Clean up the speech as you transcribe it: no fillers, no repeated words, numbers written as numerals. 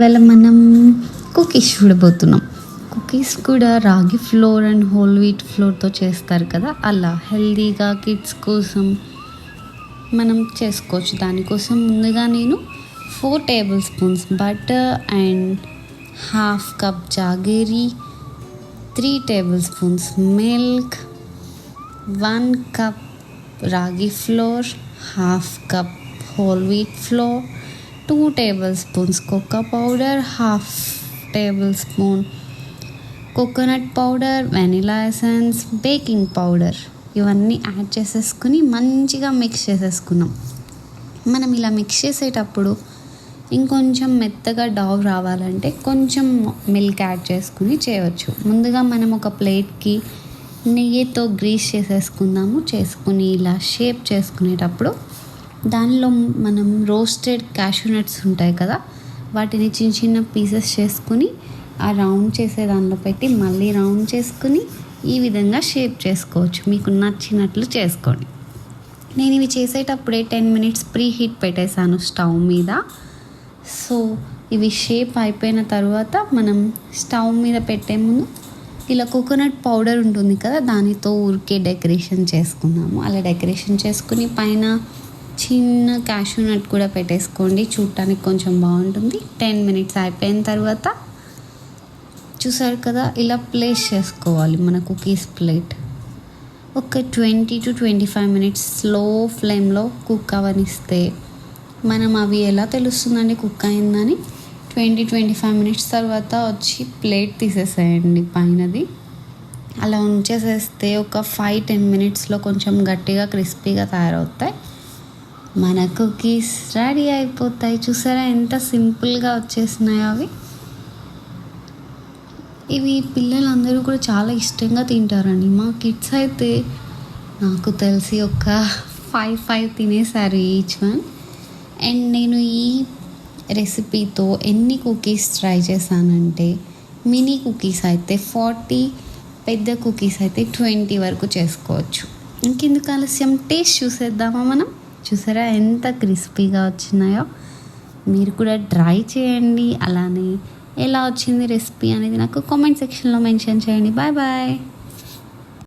ఇవాళ మనం కుకీస్ చూడబోతున్నాం. కుకీస్ కూడా రాగి ఫ్లోర్ అండ్ హోల్ వీట్ ఫ్లోర్తో చేస్తారు కదా, అలా హెల్తీగా కిడ్స్ కోసం మనం చేసుకోవచ్చు. దానికోసం ముందుగా నేను 4 tablespoons butter and half cup jaggery, 3 tablespoons milk, 1 cup ragi flour, half cup whole wheat flour, 2 tablespoons cocoa powder, half tablespoon coconut powder, vanilla essence, baking powder ఇవన్నీ add చేసేసుకుని మంచిగా mix చేసేసుకున్నాం. మనం ఇలా mix చేసేటప్పుడు ఇంకొంచెం మెత్తగా డౌ రావాలంటే కొంచెం మిల్క్ యాడ్ చేసుకుని చేయవచ్చు. ముందుగా మనం ఒక ప్లేట్కి నెయ్యితో గ్రీస్ చేసేసుకుందాము. చేసుకుని ఇలా షేప్ చేసుకునేటప్పుడు దానిలో మనం రోస్టెడ్ క్యాషూ నట్స్ ఉంటాయి కదా, వాటిని చిన్న చిన్న పీసెస్ చేసుకుని ఆ రౌండ్ చేసే దానిలో పెట్టి మళ్ళీ రౌండ్ చేసుకుని ఈ విధంగా షేప్ చేసుకోవచ్చు. మీకు నచ్చినట్లు చేసుకోండి. నేను ఇవి చేసేటప్పుడే 10 మినిట్స్ ప్రీ హీట్ పెట్టేశాను స్టవ్ మీద. సో ఇవి షేప్ అయిపోయిన తర్వాత మనం స్టవ్ మీద పెట్టే ముందు ఇలా కోకోనట్ పౌడర్ ఉంటుంది కదా, దానితో ఊరికే డెకరేషన్ చేసుకున్నాము. అలా డెకరేషన్ చేసుకుని పైన చిన్న క్యాషూ నట్ కూడా పెట్టేసుకోండి, చూడటానికి కొంచెం బాగుంటుంది. 10 మినిట్స్ అయిపోయిన తర్వాత చూసారు కదా, ఇలా ప్లేస్ చేసుకోవాలి మన కుకీస్ ప్లేట్. ఒక 20 to 25 మినిట్స్ స్లో ఫ్లేమ్లో కుక్ అవనిస్తే మనం అవి ఎలా తెలుస్తుందండి కుక్ అయిందని. 20-25 మినిట్స్ తర్వాత వచ్చి ప్లేట్ తీసేసేయండి పైనది. అలా ఉంచేసేస్తే ఒక 5-10 మినిట్స్లో కొంచెం గట్టిగా క్రిస్పీగా తయారవుతాయి. మన కుకీస్ రెడీ అయిపోతాయి. చూసారా ఎంత సింపుల్గా వచ్చేసినాయో అవి. ఇవి పిల్లలందరూ కూడా చాలా ఇష్టంగా తింటారండి. మా కిడ్స్ అయితే నాకు తెలిసి ఒక 5 తినేసారు ఈచ్ వన్. అండ్ నేను ఈ రెసిపీతో ఎన్ని కుకీస్ ట్రై చేశానంటే, మినీ కుకీస్ అయితే 40, పెద్ద కుకీస్ అయితే 20 వరకు చేసుకోవచ్చు. ఇంకెందుకు ఆలస్యం, టేస్ట్ చూసేద్దామా మనం. చూసారా ఎంత క్రిస్పీగా వచ్చినాయో. మీరు కూడా ట్రై చేయండి. అలానే ఎలా వచ్చింది రెసిపీ అనేది నాకు కామెంట్ సెక్షన్లో మెన్షన్ చేయండి. Bye bye.